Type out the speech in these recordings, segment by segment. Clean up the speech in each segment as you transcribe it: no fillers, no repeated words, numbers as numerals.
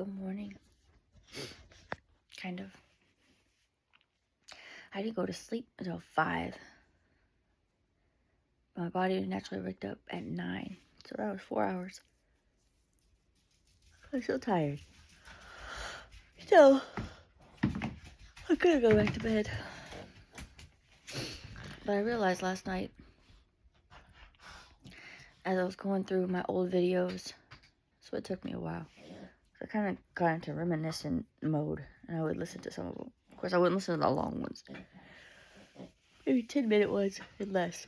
Good morning. Kind of. I didn't go to sleep until 5. My body naturally waked up at 9. So that was 4 hours. I'm so tired. So, I'm gonna go back to bed. But I realized last night, as I was going through my old videos, so it took me a while. I kind of got into reminiscent mode, and I would listen to some of them. Of course, I wouldn't listen to the long ones. Maybe 10-minute ones and less.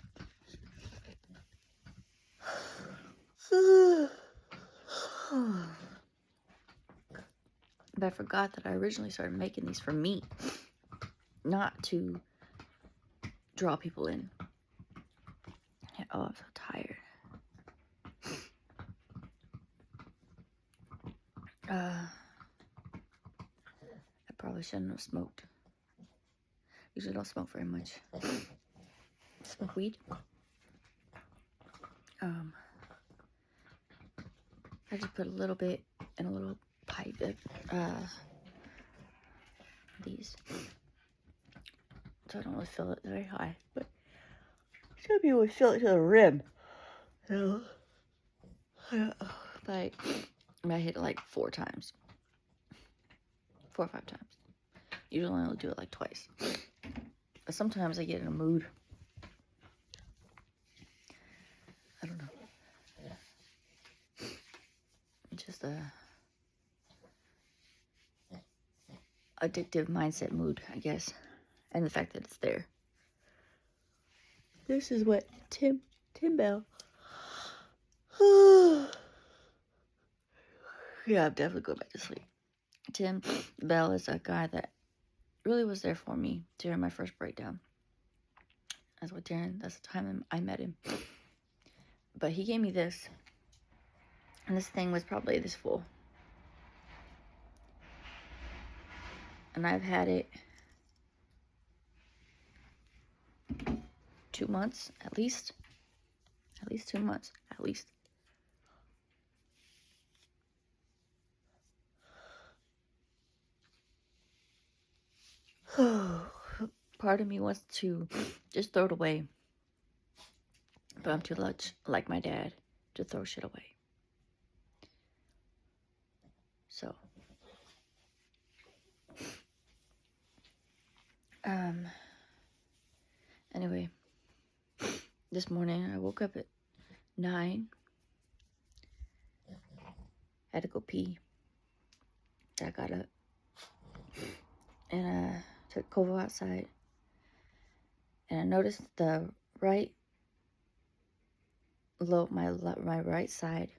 But I forgot that I originally started making these for me, not to draw people in. Oh, I'm so tired. I probably shouldn't have smoked. Usually don't smoke very much. Smoke weed. I just put a little bit in a little pipe of these. So I don't really fill it very high. But some people would fill it to the rim. So, but I hit it like 4 times. 4 or 5 times. Usually I only do it like twice. But sometimes I get in a mood. I don't know. It's just a addictive mindset mood, I guess. And the fact that it's there. This is what Tim Bell. Yeah, I'm definitely going back to sleep. Tim Bell is a guy that really was there for me during my first breakdown. That's the time I met him. But he gave me this. And this thing was probably this full. And I've had it 2 months, at least. At least 2 months, at least. Part of me wants to just throw it away. But I'm too much like my dad to throw shit away. So. Anyway. This morning I woke up at 9. Had to go pee. I got up. And took Kovo outside. And I noticed the right lobe, my right side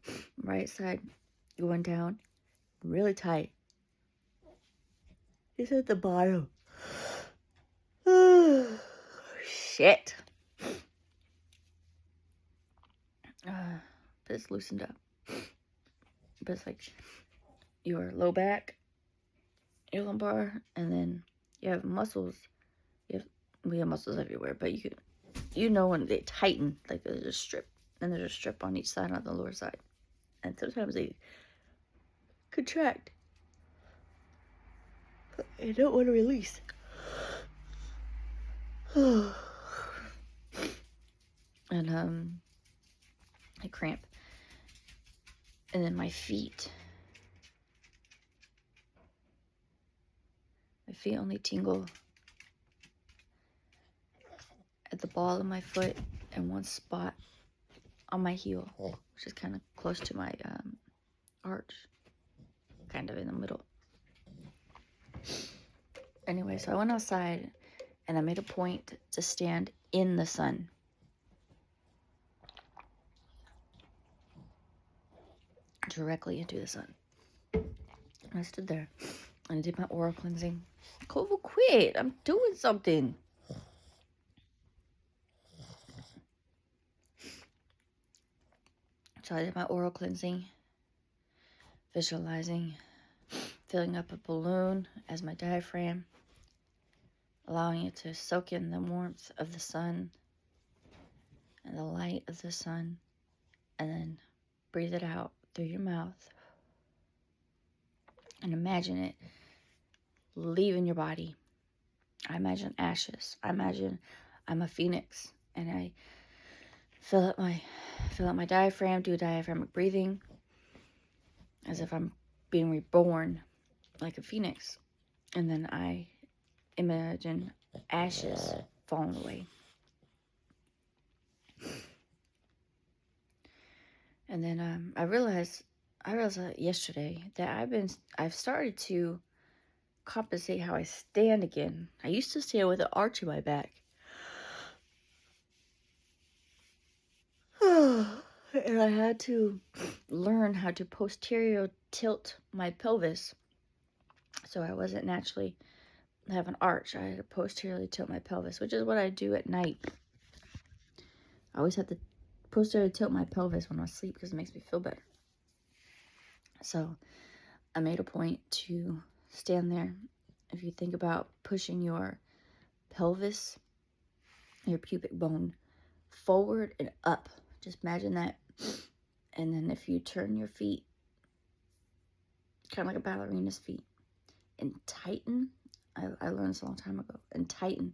going down really tight. It's at the bottom. Shit. But it's loosened up. But it's like your low back, your lumbar, and then you have muscles. We have muscles everywhere, but you know when they tighten, like there's a strip, and there's a strip on each side on the lower side, and sometimes they contract. I don't want to release. And I cramp. And then my feet only tingle at the ball of my foot and one spot on my heel, which is kind of close to my arch, kind of in the middle. Anyway, so I went outside and I made a point to stand in the sun. Directly into the sun. And I stood there and I did my oral cleansing. Kovo, quit! I'm doing something. So I did my oral cleansing, visualizing, filling up a balloon as my diaphragm, allowing it to soak in the warmth of the sun and the light of the sun, and then breathe it out through your mouth. and imagine it leaving your body. I imagine ashes. I imagine I'm a phoenix, and I fill up my diaphragm, do diaphragmic breathing, as if I'm being reborn like a phoenix. And then I imagine ashes falling away. And then I realized yesterday that I've started to compensate how I stand again. I used to stand with an arch in my back. And I had to learn how to posterior tilt my pelvis. So I wasn't naturally have an arch. I had to posteriorly tilt my pelvis, which is what I do at night. I always have to posteriorly tilt my pelvis when I sleep because it makes me feel better. So I made a point to stand there. If you think about pushing your pelvis, your pubic bone forward and up, just imagine that. And then if you turn your feet, kind of like a ballerina's feet, and tighten, I learned this a long time ago, and tighten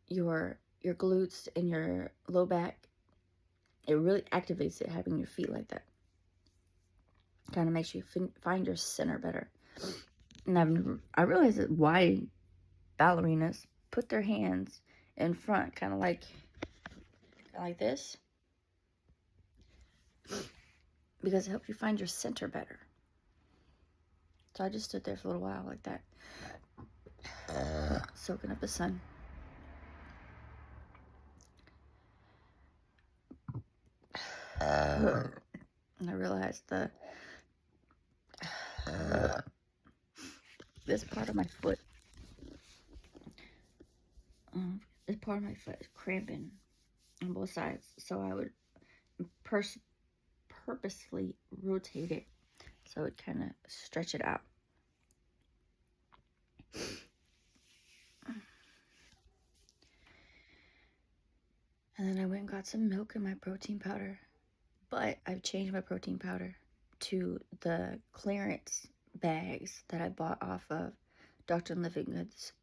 your glutes and your low back. It really activates it, having your feet like that. Kind of makes you find your center better. And I realized that why ballerinas put their hands in front, kind of like this, because it helps you find your center better. So I just stood there for a little while like that, soaking up the sun. And I realized this part of my foot, is cramping on both sides. So I would purposefully rotate it so it kind of stretch it out. And then I went and got some milk and my protein powder. But I've changed my protein powder to the clearance bags that I bought off of Dr. Livingood's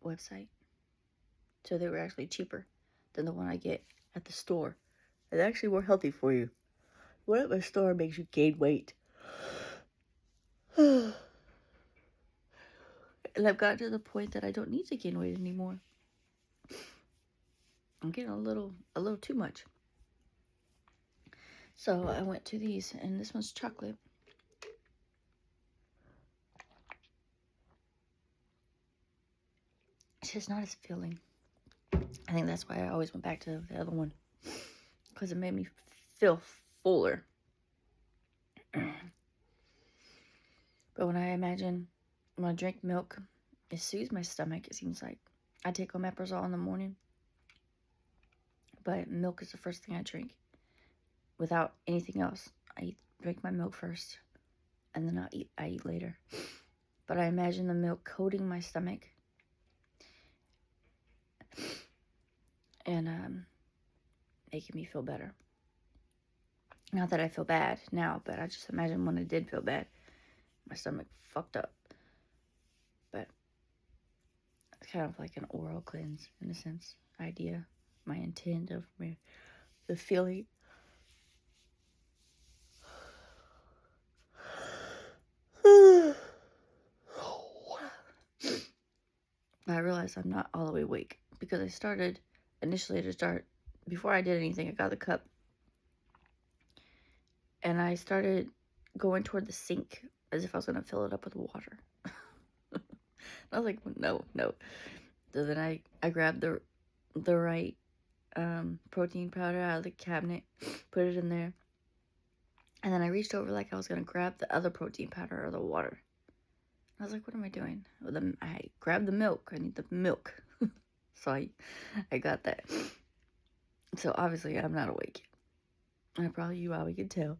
website. So they were actually cheaper than the one I get at the store. It's actually more healthy for you. The one at the store makes you gain weight. And I've gotten to the point that I don't need to gain weight anymore. I'm getting a little too much. So I went to these, and this one's chocolate. It's just not as filling. I think that's why I always went back to the other one, because it made me feel fuller. But when I drink milk, it soothes my stomach. It seems like I take omeprazole in the morning, but milk is the first thing I drink without anything else. I drink my milk first, and then I eat later. But I imagine the milk coating my stomach and making me feel better. Not that I feel bad now, but I just imagine when I did feel bad, my stomach fucked up. But it's kind of like an oral cleanse, in a sense, idea. My intent of the feeling. I realized I'm not all the way awake because I started before I did anything, I got the cup and I started going toward the sink as if I was going to fill it up with water. I was like, no. So then I grabbed the right protein powder out of the cabinet, put it in there, and then I reached over like I was going to grab the other protein powder or the water. I was like, what am I doing? Well, then I grabbed the milk. I need the milk. So I got that. So obviously I'm not awake. You probably can tell.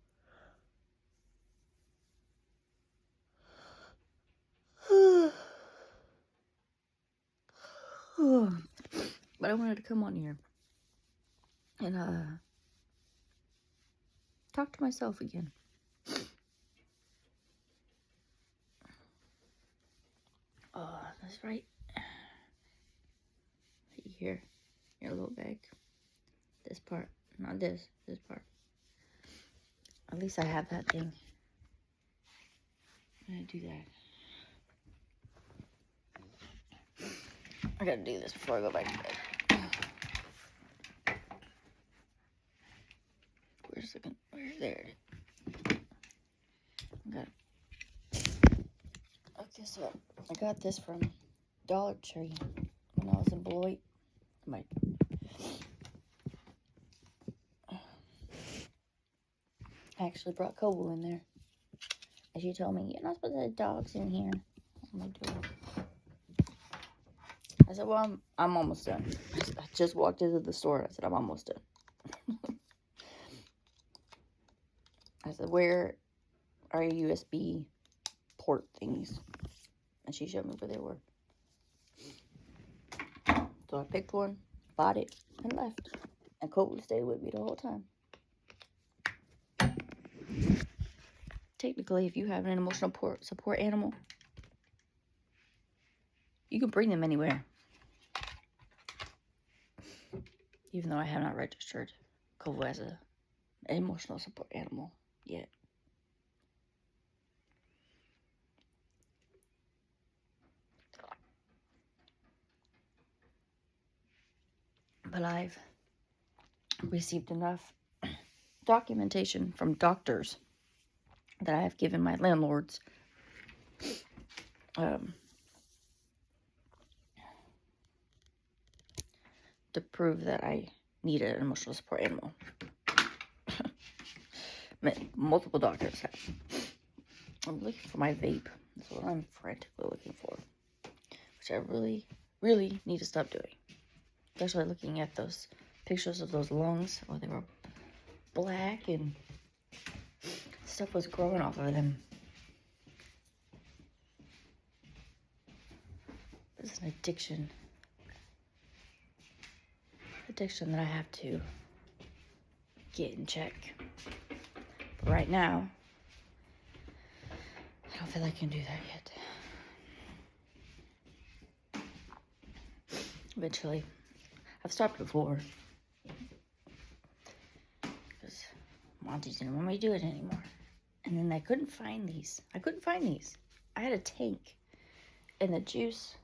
But I wanted to come on here and talk to myself again. This right here, your little bag. This part, not this part. At least I have that thing. I'm gonna do that. I gotta do this before I go back to bed. Where's there? I gotta look this up. I got this from Dollar Tree when I was in Beloit. I actually brought Kobo in there. And she told me, you're not supposed to have dogs in here. What am I doing? I said, well, I'm almost done. I just walked into the store. I said, I'm almost done. I said, where are your USB port thingies? And she showed me where they were. So I picked one, bought it, and left. And Kobe stayed with me the whole time. Technically, if you have an emotional support animal, you can bring them anywhere. Even though I have not registered Kobo as an emotional support animal yet. But I've received enough documentation from doctors that I have given my landlords to prove that I need an emotional support animal. Multiple doctors have. I'm looking for my vape. That's what I'm frantically looking for. Which I really, really need to stop doing. Especially looking at those pictures of those lungs. Oh, they were black and stuff was growing off of them. It's an addiction. Addiction that I have to get in check. But right now, I don't feel I can do that yet. Eventually, I've stopped before. Because Monty didn't want me to do it anymore. And then I couldn't find these. I had a tank. And the juice,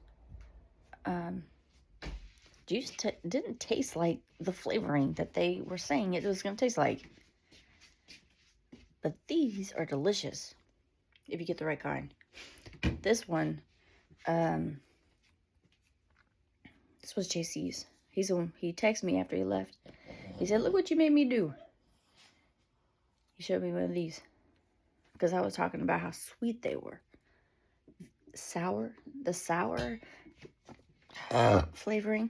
didn't taste like the flavoring that they were saying it was going to taste like. But these are delicious. If you get the right kind. This one, this was JC's. He texted me after he left. He said, look what you made me do. He showed me one of these. Because I was talking about how sweet they were. The sour flavoring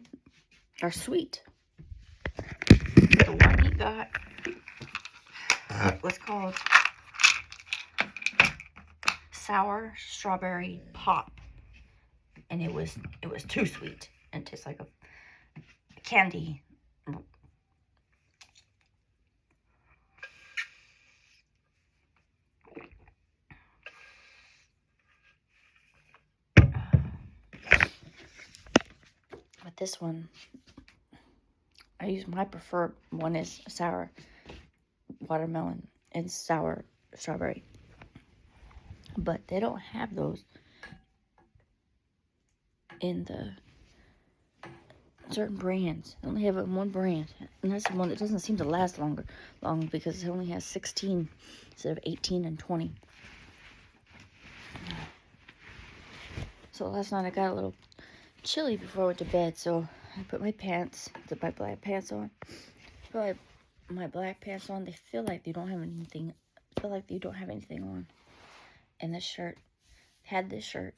are sweet. The one he got was called Sour Strawberry Pop. And it was too sweet. And it tastes like a candy. But this one, my preferred one is sour watermelon and sour strawberry. But they don't have those in the certain brands. They only have it in one brand. And that's the one that doesn't seem to last long because it only has 16 instead of 18 and 20. So last night I got a little chilly before I went to bed, so I put my black pants on. Put my black pants on. They feel like you don't have anything. On. And this shirt, had this shirt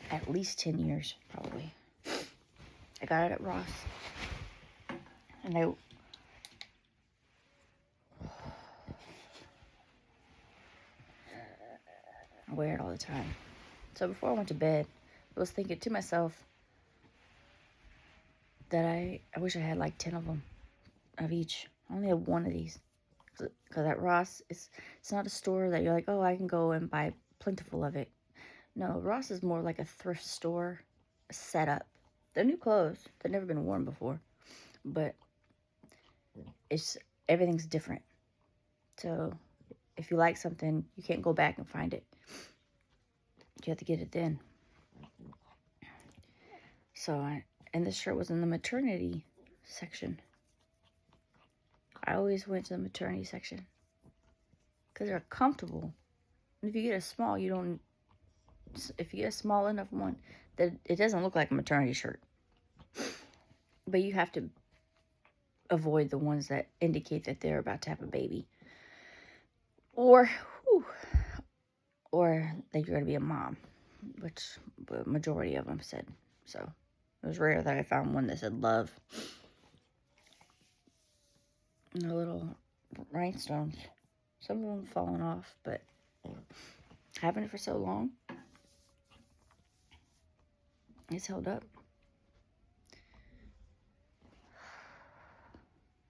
at least 10 years, probably. I got it at Ross. And I wear it all the time. So before I went to bed, I was thinking to myself that I wish I had like 10 of them, of each. I only have one of these. Because at Ross, it's not a store that you're like, oh, I can go and buy plentiful of it. No, Ross is more like a thrift store setup. They're new clothes. They've never been worn before. But it's everything's different. So if you like something, you can't go back and find it. You have to get it then. And this shirt was in the maternity section. I always went to the maternity section because they're comfortable. And if you get a small, if you get a small enough one, that it doesn't look like a maternity shirt. But you have to avoid the ones that indicate that they're about to have a baby. Or that you're going to be a mom, which the majority of them said. So it was rare that I found one that said love. And the little rhinestones. Some of them falling off, but having it for so long, it's held up.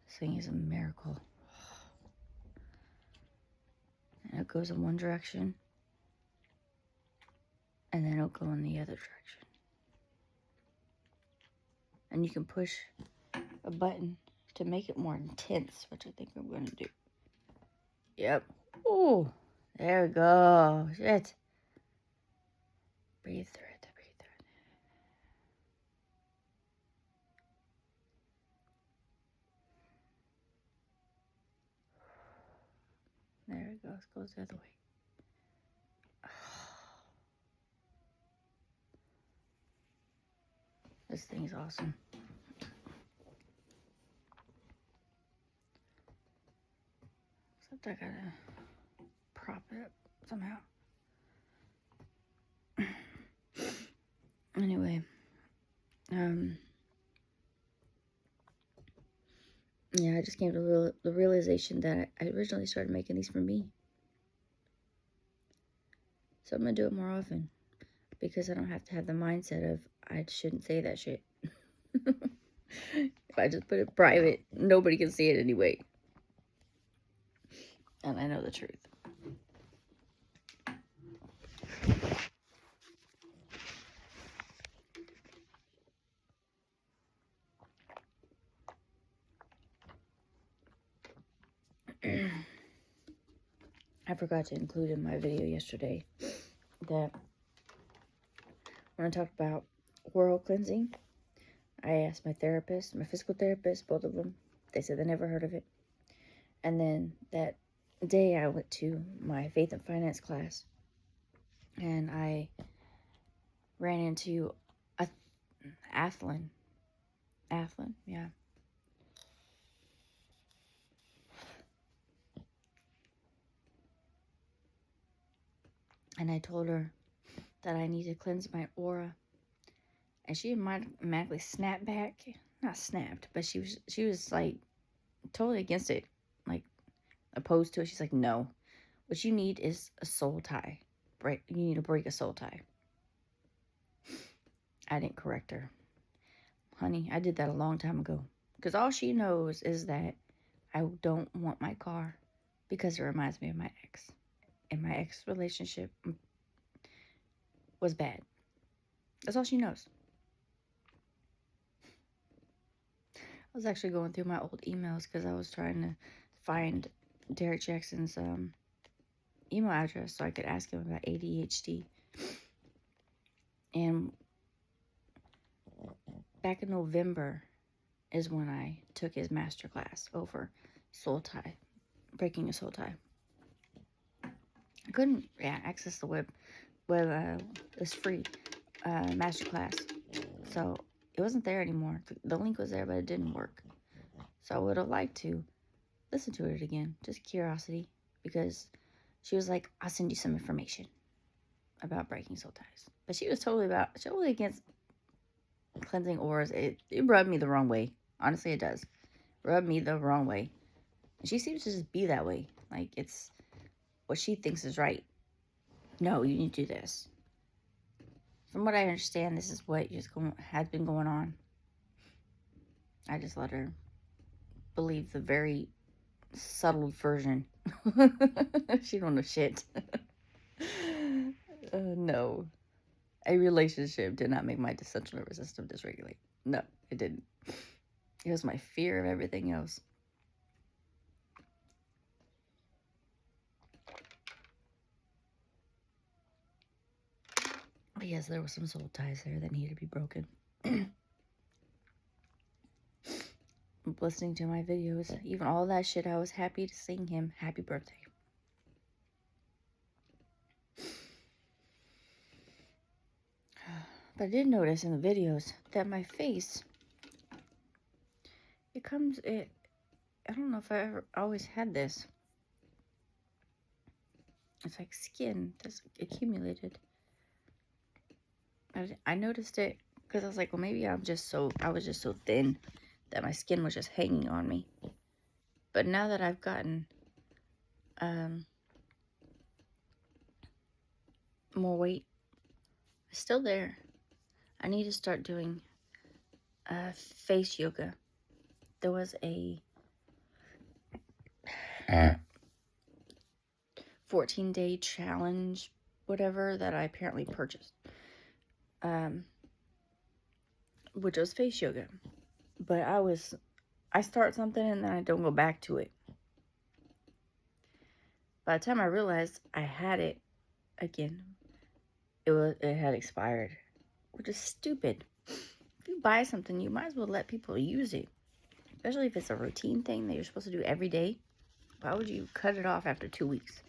This thing is a miracle. And it goes in one direction, and then it'll go in the other direction. And you can push a button to make it more intense, which I think I'm going to do. Yep. Ooh, there we go. Shit. Breathe through it. Breathe through it. There it goes. Goes the other way. This thing's awesome. Except I gotta prop it up somehow. Anyway, yeah, I just came to the realization that I originally started making these for me. So I'm gonna do it more often because I don't have to have the mindset of I shouldn't say that shit. If I just put it private, nobody can see it anyway. And I know the truth. I forgot to include in my video yesterday that when I talked about oral cleansing, I asked my therapist, my physical therapist, both of them. They said they never heard of it. And then that day I went to my faith and finance class, and I ran into Athlon, yeah. And I told her that I need to cleanse my aura. And she automatically snapped back. Not snapped, but she was like totally against it. Like opposed to it. She's like, no. What you need is a soul tie. You need to break a soul tie. I didn't correct her. Honey, I did that a long time ago. Because all she knows is that I don't want my car because it reminds me of my ex. And my ex relationship was bad. That's all she knows. I was actually going through my old emails because I was trying to find Derek Jackson's email address so I could ask him about ADHD. And back in November is when I took his master class over soul tie, breaking a soul tie. I couldn't access the web this free master class, so it wasn't there anymore. The link was there, but it didn't work. So I would have liked to listen to it again, just curiosity, because she was like, I'll send you some information about breaking soul ties. But she was totally against cleansing auras. It rubbed me the wrong way. Honestly, it does. Rubbed me the wrong way. And she seems to just be that way. Like, it's what she thinks is right. No, you need to do this. From what I understand, this is what has been going on. I just let her believe the very subtle version. She don't know shit. No. A relationship did not make my central nervous system dysregulate. No, it didn't. It was my fear of everything else. But yes, there were some soul ties there that needed to be broken. Listening to my videos, even all that shit, I was happy to sing him happy birthday. But I did notice in the videos that my face, I don't know if I ever always had this. It's like skin that's accumulated. I noticed it because I was like, well, maybe I was just so thin that my skin was just hanging on me. But now that I've gotten more weight, it's still there. I need to start doing face yoga. There was a 14-day challenge, whatever, that I apparently purchased, which was face yoga. But I start something and then I don't go back to it. By the time I realized I had it again, it had expired, which is stupid. If you buy something, you might as well let people use it, especially if it's a routine thing that you're supposed to do every day. Why would you cut it off after 2 weeks?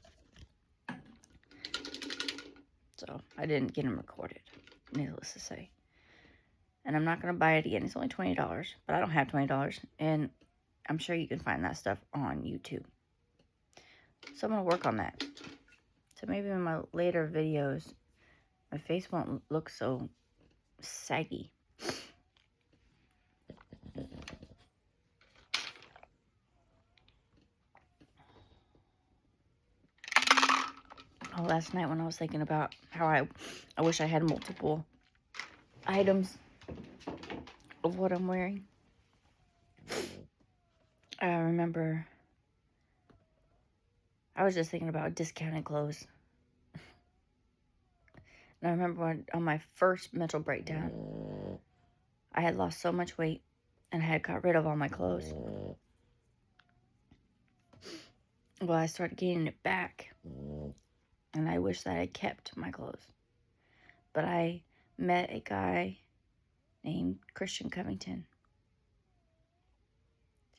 So I didn't get them recorded, needless to say. And I'm not going to buy it again. It's only $20, but I don't have $20. And I'm sure you can find that stuff on YouTube. So I'm going to work on that. So maybe in my later videos, my face won't look so saggy. Oh, last night when I was thinking about how I wish I had multiple items of what I'm wearing, I remember I was just thinking about discounted clothes. And I remember when, on my first mental breakdown, I had lost so much weight and I had got rid of all my clothes. Well, I started gaining it back. And I wish that I kept my clothes. But I met a guy named Christian Covington.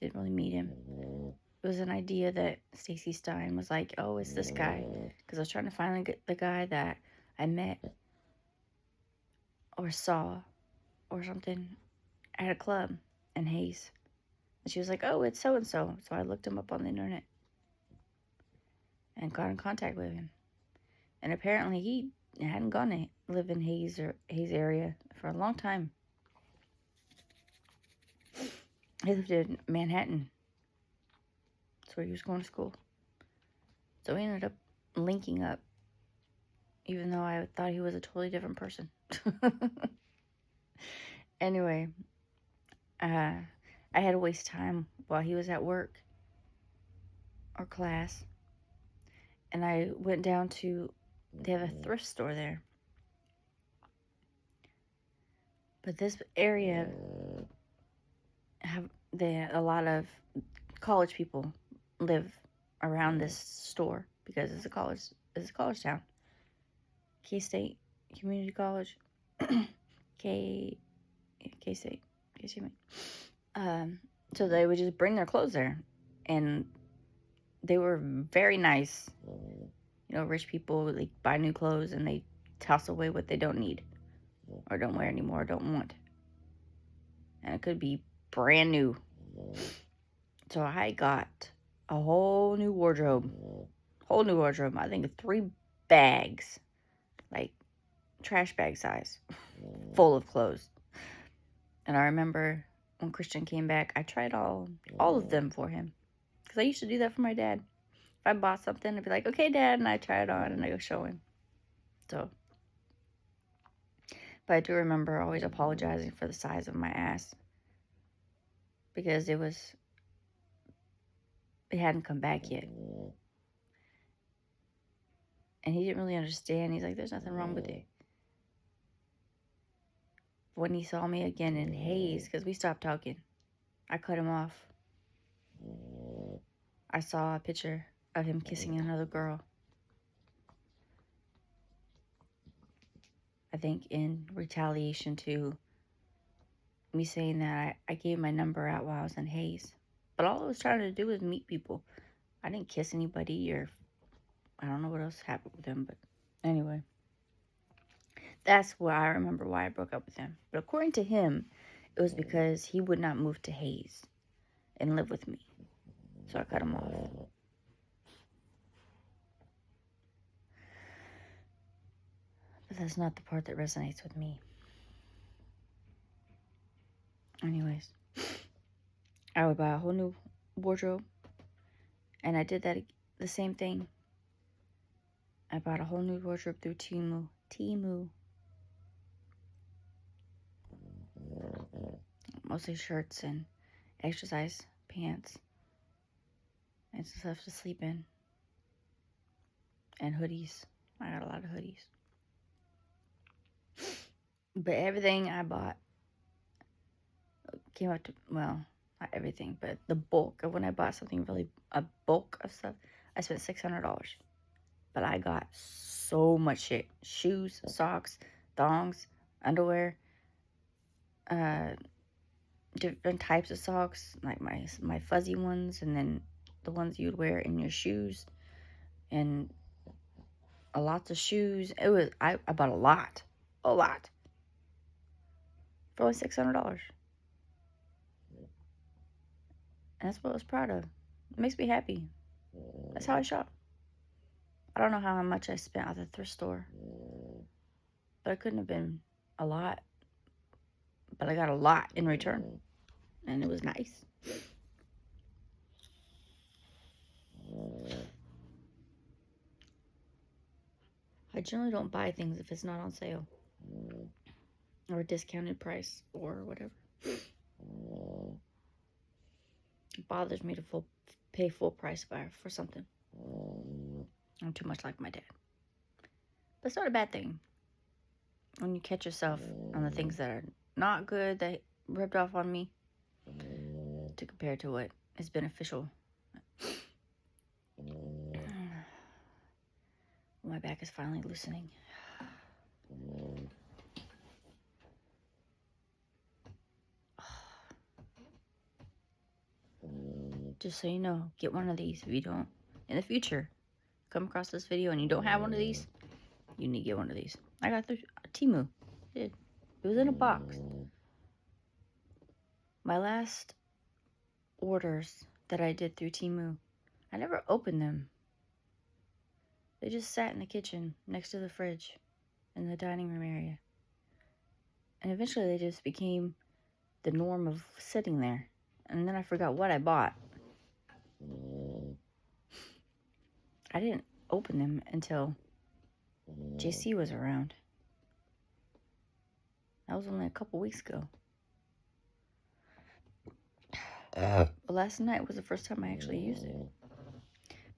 Didn't really meet him. It was an idea that Stacey Stein was like, oh, it's this guy. Because I was trying to finally get the guy that I met or saw or something at a club in Hayes. And she was like, oh, it's so-and-so. So I looked him up on the internet and got in contact with him. And apparently he hadn't gone to live in Hayes area for a long time. He lived in Manhattan. That's where he was going to school. So we ended up linking up, even though I thought he was a totally different person. Anyway, I had to waste time while he was at work or class. And I went down to, they have a thrift store there. But this area, a lot of college people live around this store because it's a college town. K-State Community College. K-State. So they would just bring their clothes there. And they were very nice. You know, rich people, like, buy new clothes and they toss away what they don't need. Or don't wear anymore, or don't want. And it could be brand new. So I got a whole new wardrobe. I think 3 bags. Like, trash bag size. Full of clothes. And I remember when Christian came back, I tried all of them for him. Because I used to do that for my dad. If I bought something, I'd be like, okay, Dad. And I try it on and I go show him. So. But I do remember always apologizing for the size of my ass. Because it hadn't come back yet. And he didn't really understand. He's like, there's nothing wrong with it. When he saw me again in Hayes, because we stopped talking, I cut him off. I saw a picture of him kissing another girl. I think in retaliation to me saying that I gave my number out while I was in Hayes. But all I was trying to do was meet people. I didn't kiss anybody, or I don't know what else happened with him. But anyway, that's why I remember why I broke up with him. But according to him, it was because he would not move to Hayes and live with me. So I cut him off. But that's not the part that resonates with me. Anyways, I would buy a whole new wardrobe. And I did that, the same thing. I bought a whole new wardrobe through Temu. Mostly shirts and exercise pants. And stuff to sleep in. And hoodies. I got a lot of hoodies. But everything I bought came out to, well, not everything, but the bulk of when I bought something really, a bulk of stuff, I spent $600. But I got so much shit. Shoes, socks, thongs, underwear, different types of socks, like my fuzzy ones, and then the ones you'd wear in your shoes, and a lot of shoes. It was, I bought a lot, for only $600. And that's what I was proud of. It makes me happy. That's how I shop. I don't know how much I spent at the thrift store, but it couldn't have been a lot. But I got a lot in return, and it was nice. I generally don't buy things if it's not on sale or a discounted price or whatever. It bothers me to pay full price for something. I'm too much like my dad. But it's not a bad thing when you catch yourself on the things that are not good that rubbed off on me to compare to what is beneficial. My back is finally loosening. Just so you know, get one of these if you don't. In the future, come across this video and you don't have one of these, you need to get one of these. I got through Temu. It was in a box. My last orders that I did through Temu, I never opened them. They just sat in the kitchen next to the fridge in the dining room area. And eventually they just became the norm of sitting there. And then I forgot what I bought. I didn't open them until JC was around. That was only a couple weeks ago. But last night was the first time I actually used it.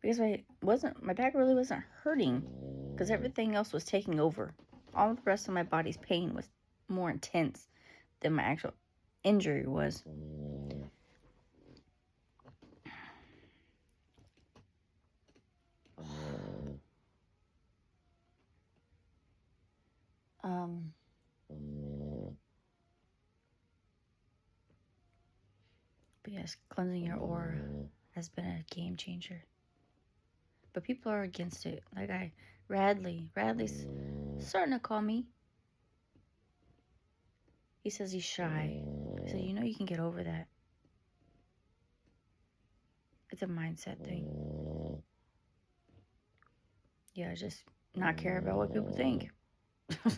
Because my back really wasn't hurting. Because everything else was taking over. All the rest of my body's pain was more intense than my actual injury was. But yes, cleansing your aura has been a game changer. But people are against it. Like Radley's starting to call me. He says he's shy. I said, you know you can get over that. It's a mindset thing. Yeah, just not care about what people think.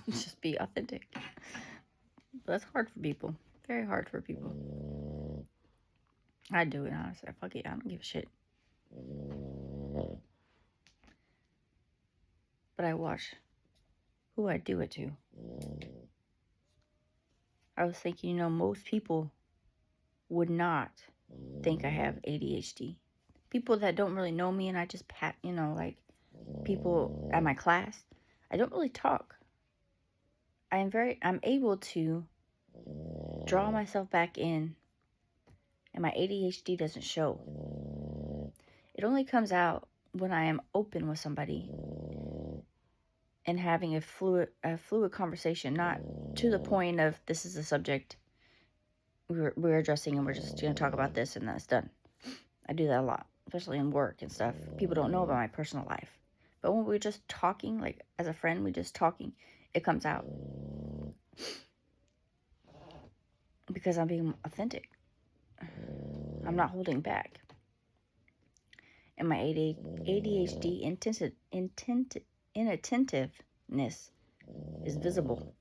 Just be authentic. But that's hard for people. Very hard for people. I do it, honestly. Fuck it. I don't give a shit. But I watch who I do it to. I was thinking, most people would not think I have ADHD. People that don't really know me and I just people at my class, I don't really talk. I'm able to draw myself back in, and my ADHD doesn't show. It only comes out when I am open with somebody and having a fluid conversation, not to the point of this is a subject we're addressing and we're just going to talk about this and that's done. I do that a lot, especially in work and stuff. People don't know about my personal life. But when we're just talking, like as a friend, we're just talking, it comes out. Because I'm being authentic. I'm not holding back. And my ADHD inattentiveness is visible.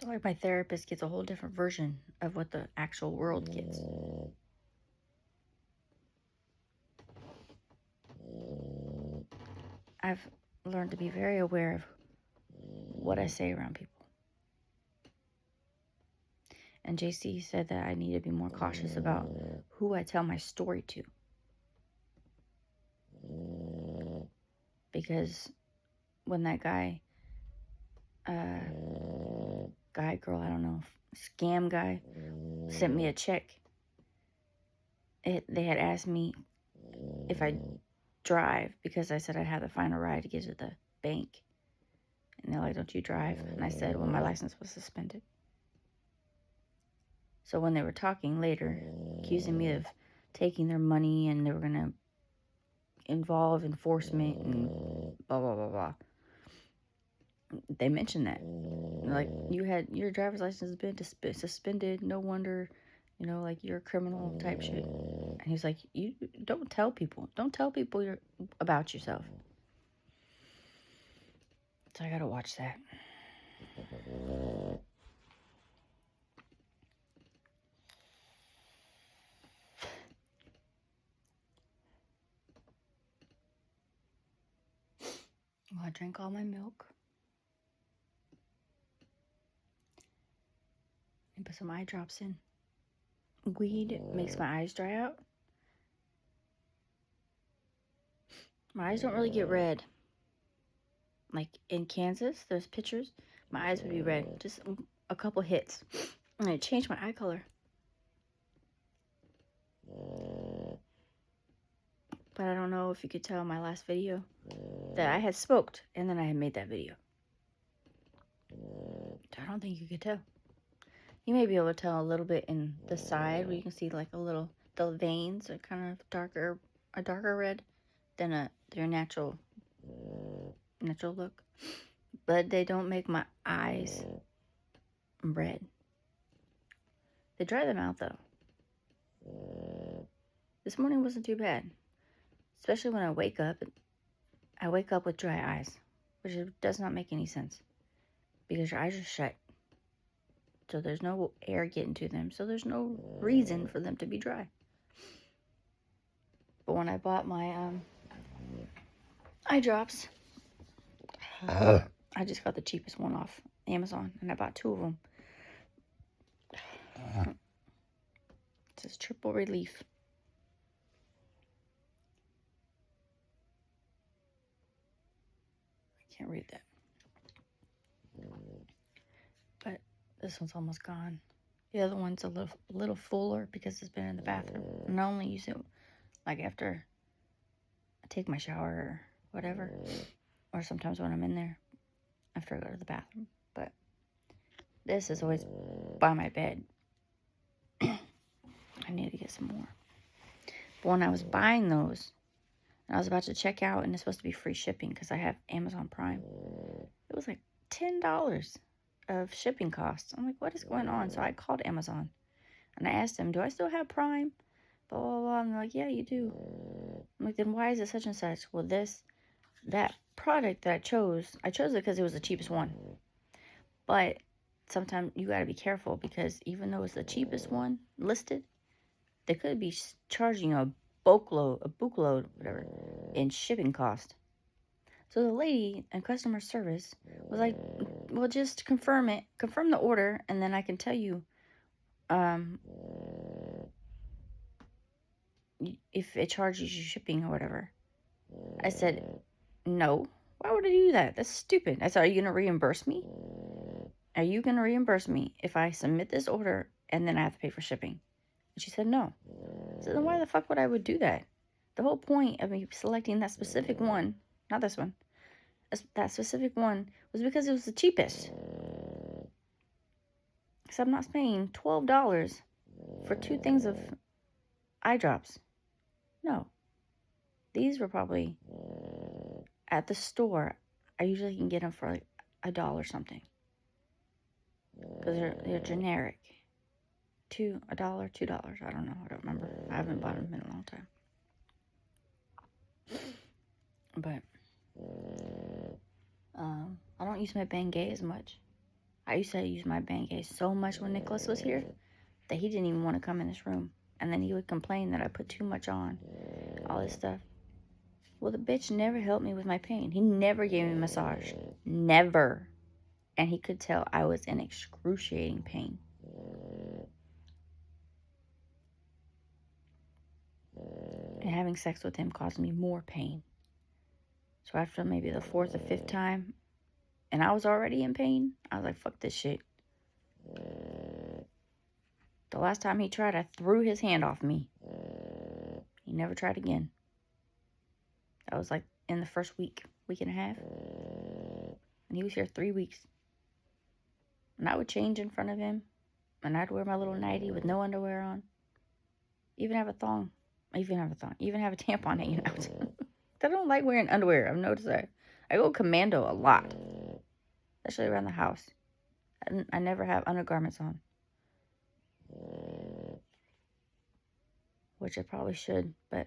So like my therapist gets a whole different version of what the actual world gets. I've learned to be very aware of what I say around people. And JC said that I need to be more cautious about who I tell my story to. Because when that guy, girl, I don't know, scam guy, sent me a check, they had asked me if I drive because I said I'd have to find a ride to get to the bank. And they're like, don't you drive? And I said, well, my license was suspended. So when they were talking later, accusing me of taking their money and they were going to involve enforcement and blah, blah, blah, blah. They mentioned that. Like, you had your driver's license has been suspended. No wonder, like you're a criminal type shit. And he's like, you don't tell people. Don't tell people about yourself. So I gotta watch that. Well, I drank all my milk. And put some eye drops in. Weed makes my eyes dry out. My eyes don't really get red. Like in Kansas, there's pictures. My eyes would be red. Just a couple hits. And it changed my eye color. But I don't know if you could tell in my last video that I had smoked and then I had made that video. I don't think you could tell. You may be able to tell a little bit in the side where you can see like the veins are kind of a darker red than their natural look. But they don't make my eyes red. They dry them out though. This morning wasn't too bad. Especially when I wake up. I wake up with dry eyes, which does not make any sense. Because your eyes are shut. So there's no air getting to them. So there's no reason for them to be dry. But when I bought my eye drops, I just got the cheapest one off Amazon. And I bought 2 of them. It says triple relief. I can't read that. But this one's almost gone. The other one's a little fuller because it's been in the bathroom. And I only use it like after I take my shower or whatever. Or sometimes when I'm in there after I go to the bathroom. But this is always by my bed. I need to get some more. But when I was buying those, and I was about to check out, and it's supposed to be free shipping because I have Amazon Prime. It was like $10 of shipping costs. I'm like, what is going on? So I called Amazon, and I asked them, do I still have Prime? Blah, blah, blah. And they're like, yeah, you do. I'm like, then why is it such and such? Well, that product that I chose it because it was the cheapest one. But sometimes you got to be careful because even though it's the cheapest one listed, they could be charging a bookload, whatever, in shipping cost. So the lady in customer service was like, well, just confirm the order, and then I can tell you, if it charges you shipping or whatever. I said, no. Why would I do that? That's stupid. I said, are you going to reimburse me? Are you going to reimburse me if I submit this order and then I have to pay for shipping? And she said, no. So then why the fuck would I would do that? The whole point of me selecting that specific one, not this one, that specific one, was because it was the cheapest. Because I'm not paying $12 for 2 things of eye drops. No. These were probably at the store. I usually can get them for like $1 something. Because they're generic. $1, $2. I don't know. I don't remember. I haven't bought them in a long time. But I don't use my Bengay as much. I used to use my Bengay so much when Nicholas was here that he didn't even want to come in this room. And then he would complain that I put too much on. All this stuff. Well, the bitch never helped me with my pain. He never gave me a massage. Never. And he could tell I was in excruciating pain. And having sex with him caused me more pain. So after maybe the 4th or 5th time, and I was already in pain, I was like, fuck this shit. The last time he tried, I threw his hand off me. He never tried again. That was like in the first week and a half. And he was here 3 weeks. And I would change in front of him. And I'd wear my little nightie with no underwear on. Even have a thong. Even have a tampon hanging out. I don't like wearing underwear. I've noticed that. I go commando a lot. Especially around the house. I never have undergarments on. Which I probably should. But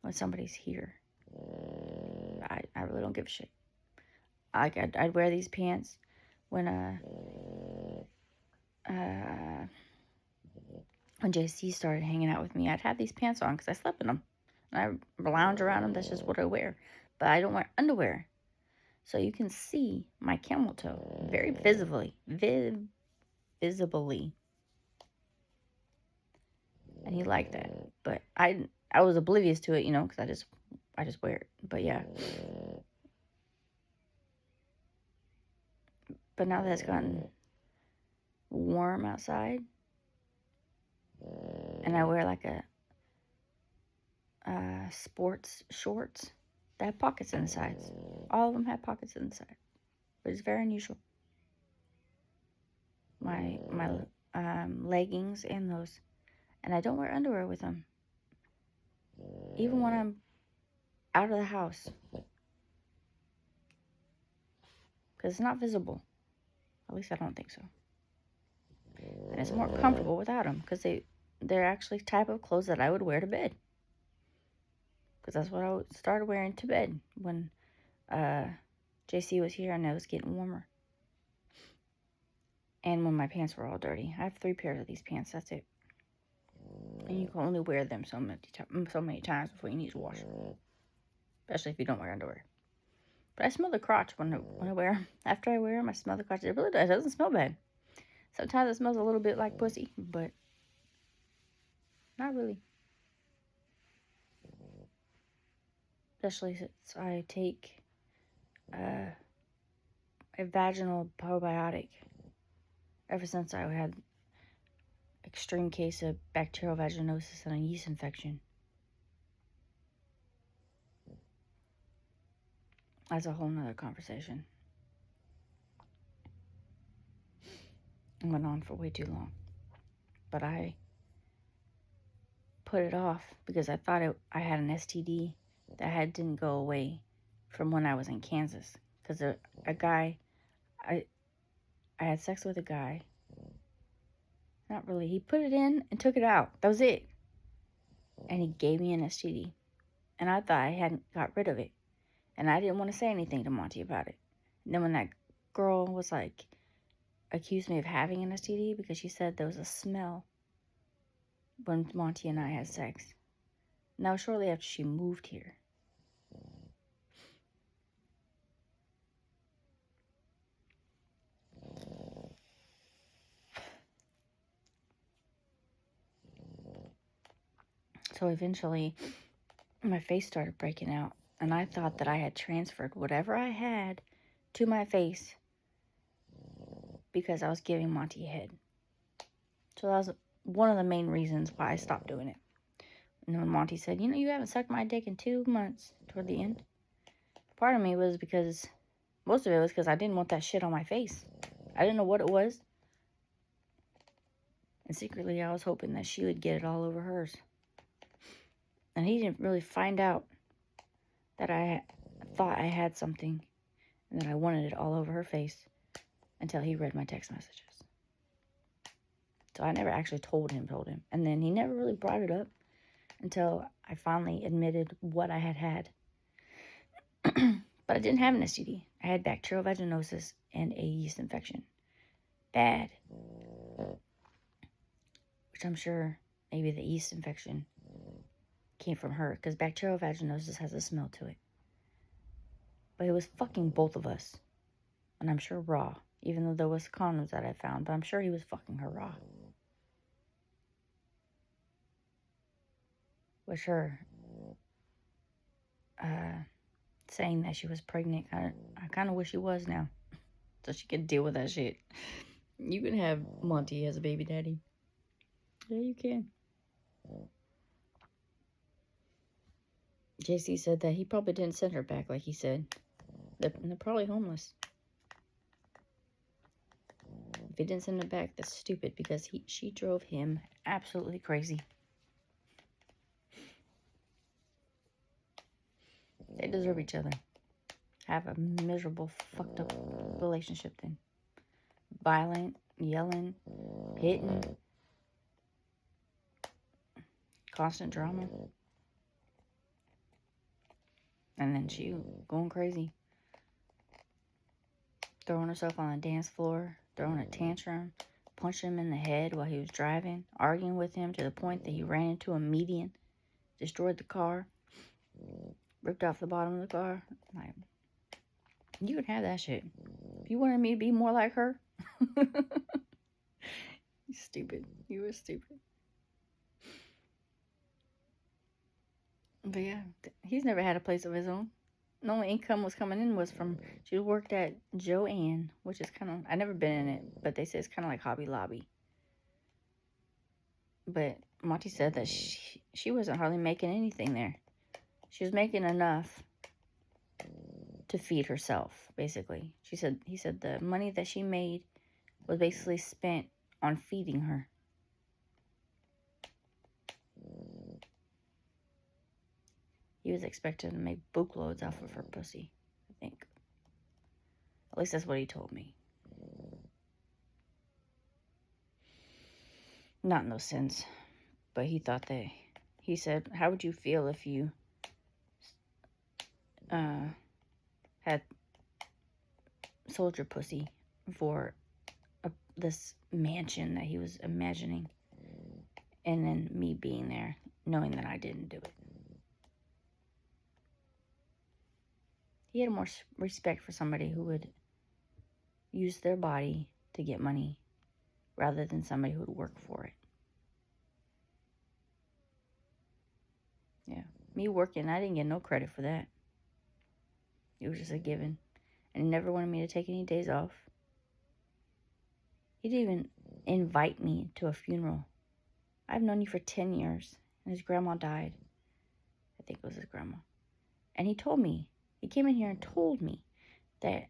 when somebody's here, I really don't give a shit. I'd wear these pants when JC started hanging out with me. I'd have these pants on because I slept in them. And I lounge around them. That's just what I wear. But I don't wear underwear. So you can see my camel toe very visibly. Visibly. And he liked that. But I was oblivious to it, you know, because I just wear it. But yeah. But now that it's gotten warm outside, and I wear like a sports shorts that have pockets in the sides. All of them have pockets in the side, but it's very unusual. My leggings and those, and I don't wear underwear with them, even when I'm out of the house, because it's not visible. At least I don't think so. And it's more comfortable without them, because they're actually type of clothes that I would wear to bed. Because that's what I started wearing to bed when JC was here and it was getting warmer. And when my pants were all dirty. I have 3 pairs of these pants, that's it. And you can only wear them so many times before you need to wash them. Especially if you don't wear underwear. But I smell the crotch when I wear them. After I wear them, I smell the crotch. It really does. It doesn't smell bad. Sometimes it smells a little bit like pussy, but not really. Especially since I take a vaginal probiotic ever since I had extreme case of bacterial vaginosis and a yeast infection. That's a whole nother conversation. It went on for way too long. But I put it off because I thought I had an STD that didn't go away from when I was in Kansas. Because a guy, I had sex with a guy. Not really. He put it in and took it out. That was it. And he gave me an STD. And I thought I hadn't got rid of it. And I didn't want to say anything to Monty about it. And then when that girl was like, accused me of having an STD because she said there was a smell when Monty and I had sex. Now, shortly after she moved here. So eventually, my face started breaking out. And I thought that I had transferred whatever I had to my face because I was giving Monty head. So that was one of the main reasons why I stopped doing it. And when Monty said, you know, you haven't sucked my dick in 2 months toward the end. Part of me was because, most of it was because I didn't want that shit on my face. I didn't know what it was. And secretly I was hoping that she would get it all over hers. And he didn't really find out that I thought I had something and that I wanted it all over her face until he read my text messages. So I never actually told him. And then he never really brought it up until I finally admitted what I had. But I didn't have an STD. I had bacterial vaginosis and a yeast infection. Bad. Which I'm sure maybe the yeast infection came from her, because bacterial vaginosis has a smell to it. But it was fucking both of us. And I'm sure raw. Even though there was condoms that I found. But I'm sure he was fucking her raw. With her saying that she was pregnant. I kind of wish she was now. So she could deal with that shit. You can have Monty as a baby daddy. Yeah, you can. JC said that he probably didn't send her back like he said. They're probably homeless. If he didn't send her back, that's stupid because she drove him absolutely crazy. They deserve each other. Have a miserable, fucked up relationship then. Violent, yelling, hitting, constant drama. And then she going crazy. Throwing herself on the dance floor, throwing a tantrum, punching him in the head while he was driving, arguing with him to the point that he ran into a median, destroyed the car, ripped off the bottom of the car. Like, you can have that shit. If you wanted me to be more like her, you stupid. You were stupid. But yeah, he's never had a place of his own. The only income was coming in was from, she worked at Joann, which is kind of, I've never been in it, but they say it's kind of like Hobby Lobby. But Monty said that she wasn't hardly making anything there. She was making enough to feed herself, basically. He said the money that she made was basically spent on feeding her. He was expected to make bookloads off of her pussy, I think. At least that's what he told me. Not in those sense, but he thought that, he said, how would you feel if you had sold your pussy for this mansion that he was imagining, and then me being there, knowing that I didn't do it. He had more respect for somebody who would use their body to get money rather than somebody who would work for it. Yeah. Me working, I didn't get no credit for that. It was just a given. And he never wanted me to take any days off. He didn't even invite me to a funeral. I've known you for 10 years. And his grandma died. I think it was his grandma. And he told me, he came in here and told me that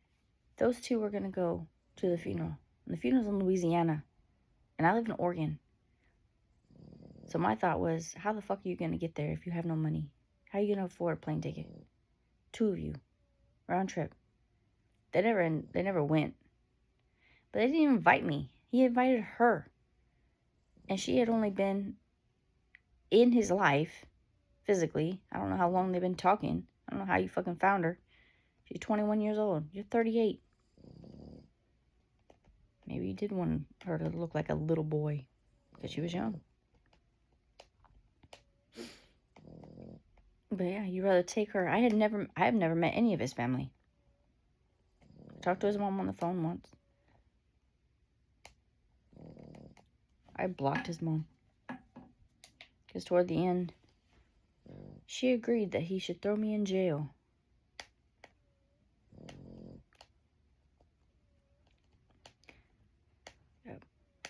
those two were going to go to the funeral. And the funeral's in Louisiana. And I live in Oregon. So my thought was, how the fuck are you going to get there if you have no money? How are you going to afford a plane ticket? 2 of you. Round trip. They never went. But they didn't even invite me. He invited her. And she had only been in his life, physically. I don't know how long they've been talking. I don't know how you fucking found her. She's 21 years old. You're 38. Maybe you did want her to look like a little boy because she was young. But yeah, you'd rather take her. I have never met any of his family. I talked to his mom on the phone once. I blocked his mom. Because toward the end, she agreed that he should throw me in jail. Yep.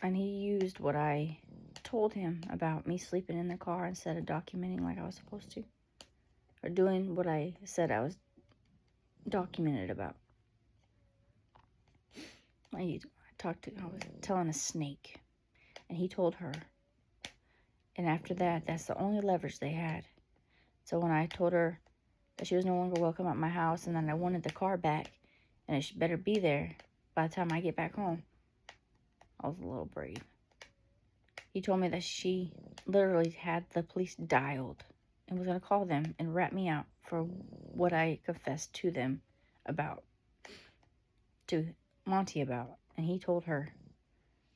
And he used what I told him about me sleeping in the car instead of documenting like I was supposed to. Or doing what I said I was documented about. I was telling a snake. And he told her. And after that, that's the only leverage they had. So when I told her that she was no longer welcome at my house and then I wanted the car back and it should better be there by the time I get back home, I was a little brave. He told me that she literally had the police dialed and was going to call them and rat me out for what I confessed to them about, to Monty about. And he told her.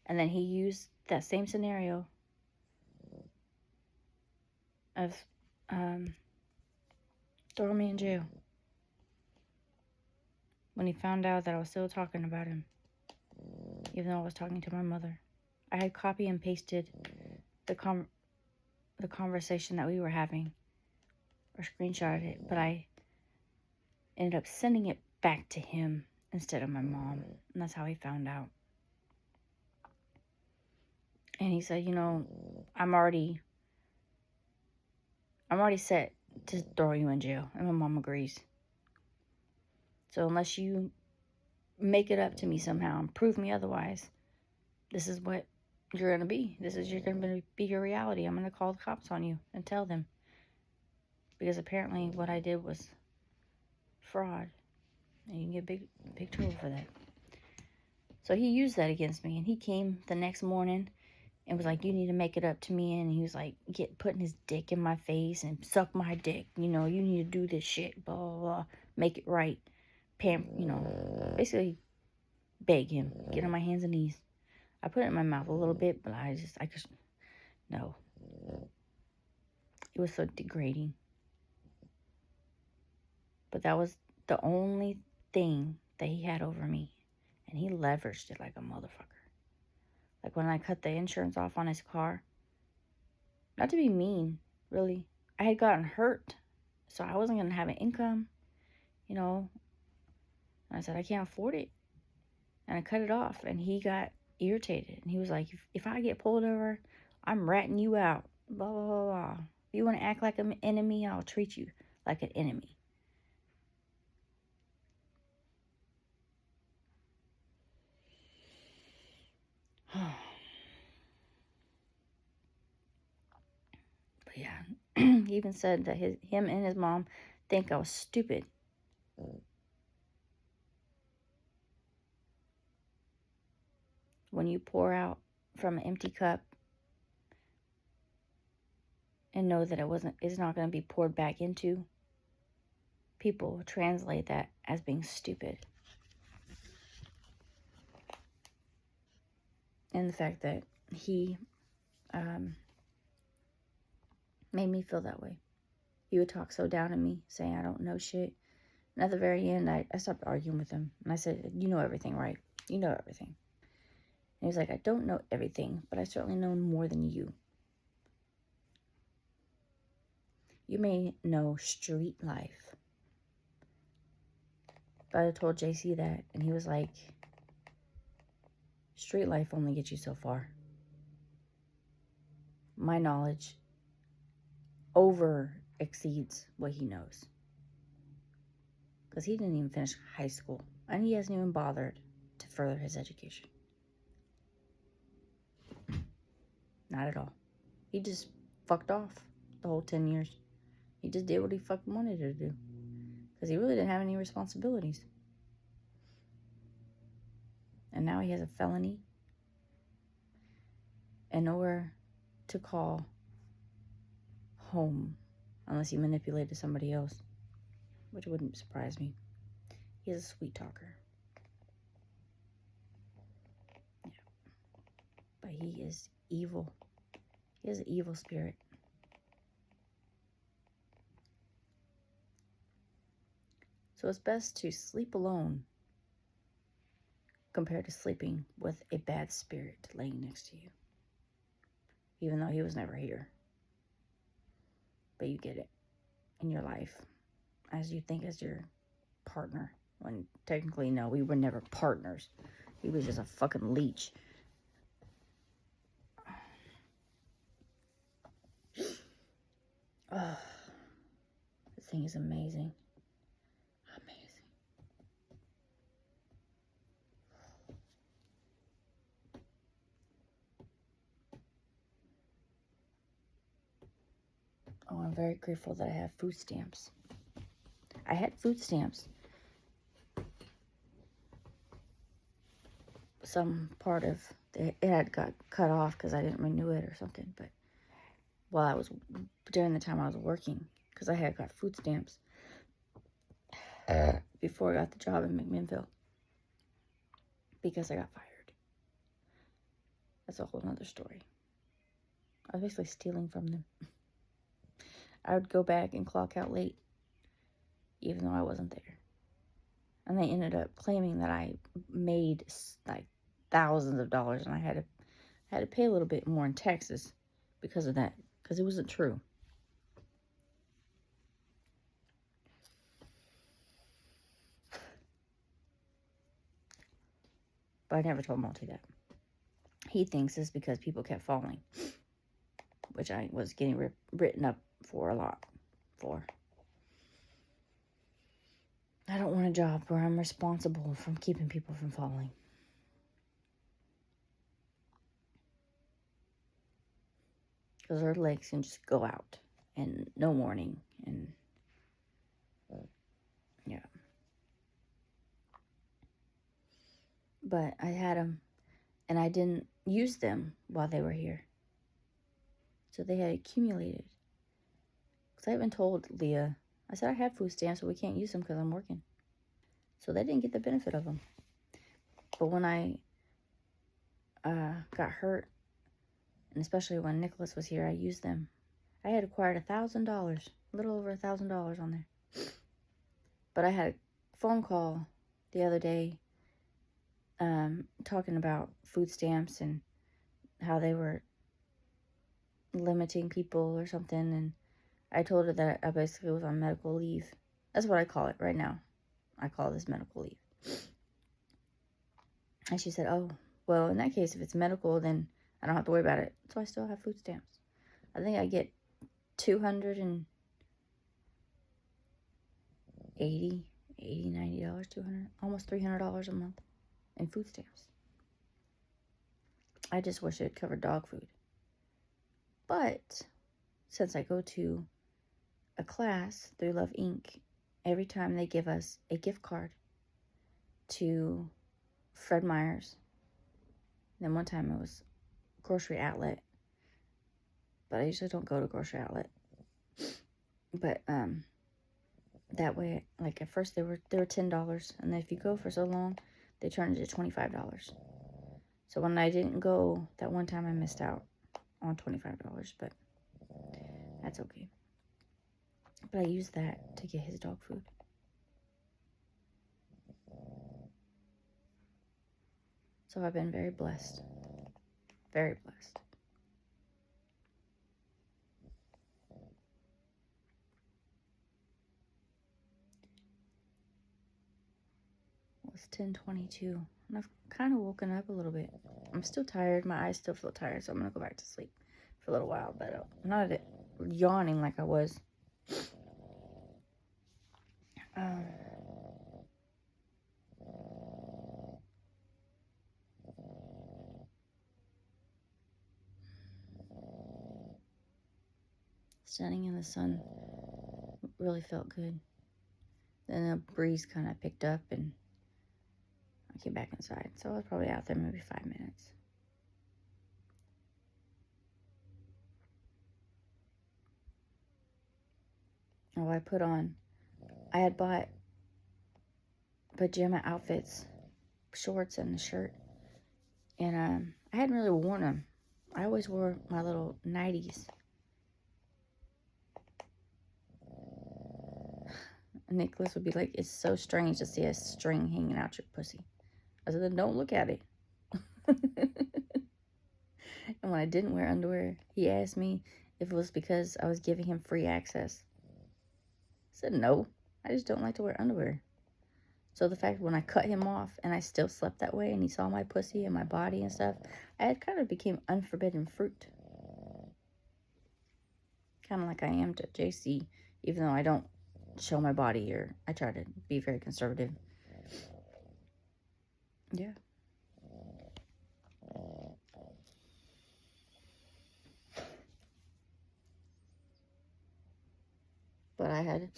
And then he used that same scenario of throwing me in jail when he found out that I was still talking about him, even though I was talking to my mother. I had copy and pasted the conversation that we were having, or screenshotted it, but I ended up sending it back to him instead of my mom, and that's how he found out. And he said, you know, I'm already set to throw you in jail, and my mom agrees. So unless you make it up to me somehow and prove me otherwise, this is what you're going to be. This is going to be your reality. I'm going to call the cops on you and tell them. Because apparently what I did was fraud. And you can get big trouble for that. So he used that against me. And he came the next morning and was like, you need to make it up to me. And he was like, putting his dick in my face and suck my dick. You know, you need to do this shit. Blah, blah, blah. Make it right. Basically beg him. Get on my hands and knees. I put it in my mouth a little bit, but I just, no. It was so degrading. But that was the only thing that he had over me. And he leveraged it like a motherfucker. Like when I cut the insurance off on his car. Not to be mean, really. I had gotten hurt. So I wasn't going to have an income. You know. And I said, I can't afford it. And I cut it off. And he got irritated. And he was like, if I get pulled over, I'm ratting you out. Blah, blah, blah, blah. If you want to act like an enemy, I'll treat you like an enemy. But yeah, he even said that him and his mom think I was stupid. When you pour out from an empty cup and know that it's not going to be poured back into, people translate that as being stupid. And the fact that he made me feel that way. He would talk so down to me, saying I don't know shit. And at the very end, I stopped arguing with him. And I said, you know everything, right? You know everything. And he was like, I don't know everything, but I certainly know more than you. You may know street life. But I told JC that, and he was like, street life only gets you so far. My knowledge over exceeds what he knows. Because he didn't even finish high school. And he hasn't even bothered to further his education. Not at all. He just fucked off the whole 10 years. He just did what he fucking wanted to do. Because he really didn't have any responsibilities. And now he has a felony. And nowhere to call home. Unless he manipulated somebody else. Which wouldn't surprise me. He's a sweet talker. Yeah. But he is evil. He has an evil spirit. So it's best to sleep alone compared to sleeping with a bad spirit laying next to you. Even though he was never here. But you get it. in your life as you think as your partner. When technically, no, we were never partners. He was just a fucking leech. Oh, this thing is amazing. Amazing. Oh, I'm very grateful that I have food stamps. I had food stamps. Some part of it had got cut off because I didn't renew it or something. But while I was, during the time I was working, because I had got food stamps before I got the job in McMinnville. Because I got fired. That's a whole nother story. I was basically stealing from them. I would go back and clock out late, even though I wasn't there. And they ended up claiming that I made like thousands of dollars, and I had to pay a little bit more in taxes because of that, because it wasn't true. But I never told Monty that. He thinks it's because people kept falling, which I was getting written up for a lot for. I don't want a job where I'm responsible for keeping people from falling. Because their legs can just go out and no warning. And yeah. But I had them and I didn't use them while they were here. So they had accumulated. Because I even told Leah, I said I have food stamps, but we can't use them because I'm working. So they didn't get the benefit of them. But when I got hurt, and especially when Nicholas was here, I used them. I had acquired $1,000, a little over $1,000 on there. But I had a phone call the other day talking about food stamps and how they were limiting people or something. And I told her that I basically was on medical leave. That's what I call it right now. I call this medical leave. And she said, oh, well, in that case, if it's medical, then I don't have to worry about it. So I still have food stamps. I think I get $280, $90, $200, almost $300 a month in food stamps. I just wish it covered dog food. But since I go to a class through Love Inc., every time they give us a gift card to Fred Meyer's. Then one time it was Grocery Outlet. But I usually don't go to Grocery Outlet. But that way, like at first they were $10, and then if you go for so long, they turn it to $25. So when I didn't go that one time, I missed out on $25, but that's okay. But I used that to get his dog food. So I've been very blessed. Very blessed. It's 10:22, and I've kind of woken up a little bit. I'm still tired. My eyes still feel tired, so I'm going to go back to sleep for a little while, but I'm not yawning like I was. Standing in the sun really felt good. Then the breeze kind of picked up, and I came back inside. So I was probably out there maybe 5 minutes. Oh, I had bought pajama outfits, shorts and a shirt. And I hadn't really worn them. I always wore my little nighties. Nicholas would be like, it's so strange to see a string hanging out your pussy. I said, then don't look at it. And when I didn't wear underwear, he asked me if it was because I was giving him free access. said, no, I just don't like to wear underwear. So the fact when I cut him off and I still slept that way and he saw my pussy and my body and stuff, I had kind of became unforbidden fruit. Kind of like I am to JC, even though I don't show my body, or I try to be very conservative. Yeah. But I had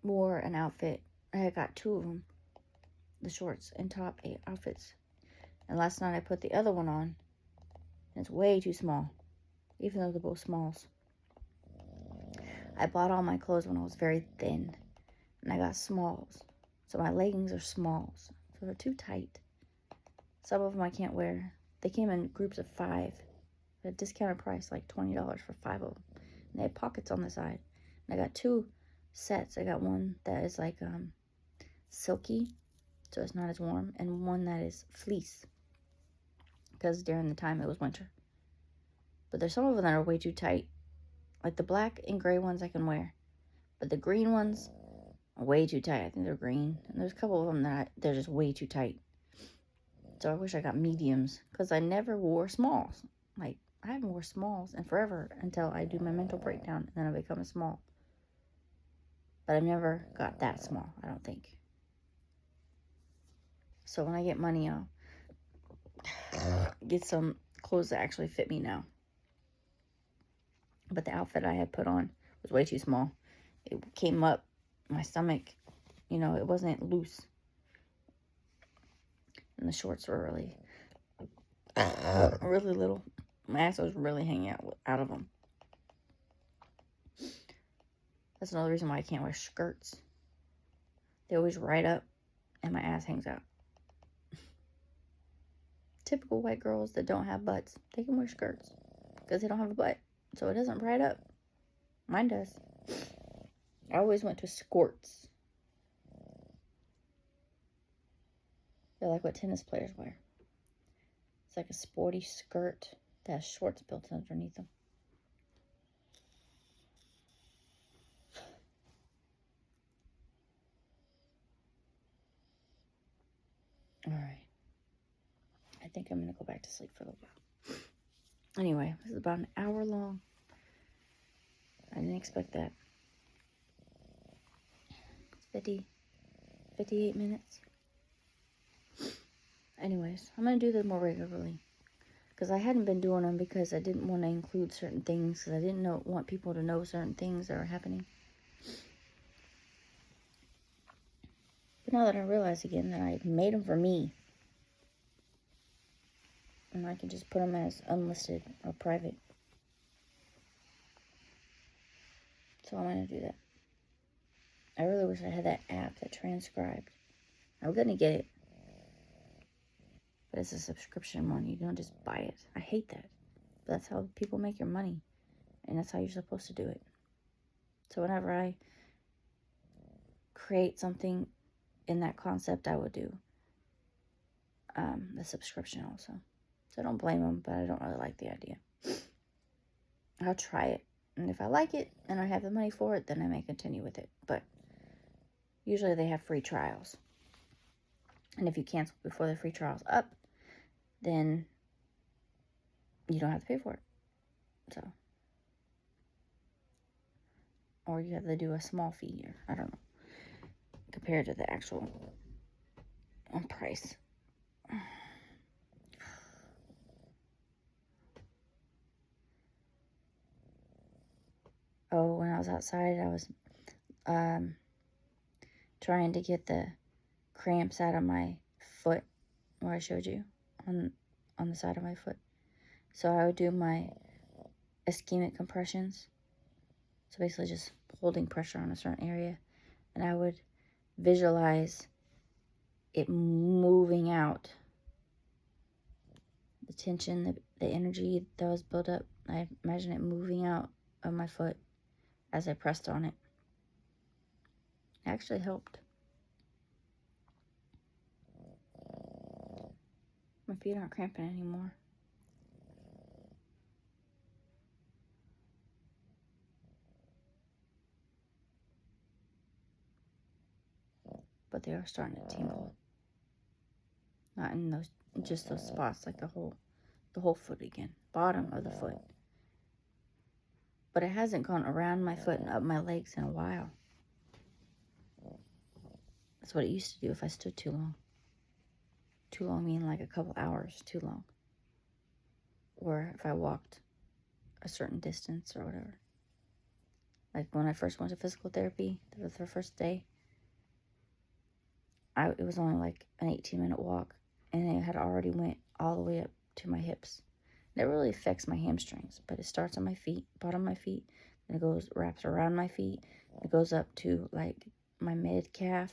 wore an outfit. I had got 2 of them, the shorts and top outfits. And last night I put the other one on, and it's way too small, even though they're both smalls. I bought all my clothes when I was very thin, and I got smalls. So my leggings are smalls, so they're too tight. Some of them I can't wear. They came in groups of 5 at a discounted price, like $20 for 5 of them. And they had pockets on the side. And I got 2 sets. I got one that is like silky, so it's not as warm, and one that is fleece, because during the time it was winter. But there's some of them that are way too tight. Like the black and gray ones I can wear, but the green ones are way too tight. I think they're green, and there's a couple of them that they're just way too tight. So I wish I got mediums, because I never wore smalls. Like, I haven't worn smalls in forever until I do my mental breakdown, and then I become a small. But I've never got that small, I don't think. So when I get money, I'll get some clothes that actually fit me now. But the outfit I had put on was way too small. It came up my stomach, you know, it wasn't loose. And the shorts were really little. My ass was really hanging out of them. That's another reason why I can't wear skirts. They always ride up and my ass hangs out. Typical white girls that don't have butts, they can wear skirts because they don't have a butt. So it doesn't ride up. Mine does. I always went to skirts. They're like what tennis players wear. It's like a sporty skirt that has shorts built underneath them. Alright. I think I'm going to go back to sleep for a little while. Anyway, this is about an hour long. I didn't expect that. It's 58 minutes. Anyways, I'm going to do this more regularly. Because I hadn't been doing them because I didn't want to include certain things. Because I didn't want people to know certain things that are happening. But now that I realize again that I made them for me. And I can just put them as unlisted or private. So I'm going to do that. I really wish I had that app that transcribed. I'm going to get it. But it's a subscription one. You don't just buy it. I hate that. But that's how people make your money. And that's how you're supposed to do it. So whenever I create something in that concept, I would do the subscription also. So I don't blame them, but I don't really like the idea. I'll try it. And if I like it and I have the money for it, then I may continue with it. But usually they have free trials. And if you cancel before the free trial's up, then you don't have to pay for it. So. Or you have to do a small fee, or I don't know. Compared to the actual price. Oh, when I was outside, I was trying to get the cramps out of my foot, where I showed you on the side of my foot. So I would do my ischemic compressions. So basically just holding pressure on a certain area. And I would visualize it moving out. The tension, the energy that was built up. I imagine it moving out of my foot as I pressed on it. It actually helped. My feet aren't cramping anymore. but they are starting to tingle. Not in those, just those spots, like the whole foot again, bottom of the foot. But it hasn't gone around my foot and up my legs in a while. That's what it used to do if I stood too long. Too long meaning like a couple hours too long. Or if I walked a certain distance or whatever. Like when I first went to physical therapy, the first day, it was only like an 18-minute walk, and it had already went all the way up to my hips. And it really affects my hamstrings, but it starts on my feet, bottom of my feet, then it wraps around my feet, it goes up to like my mid calf,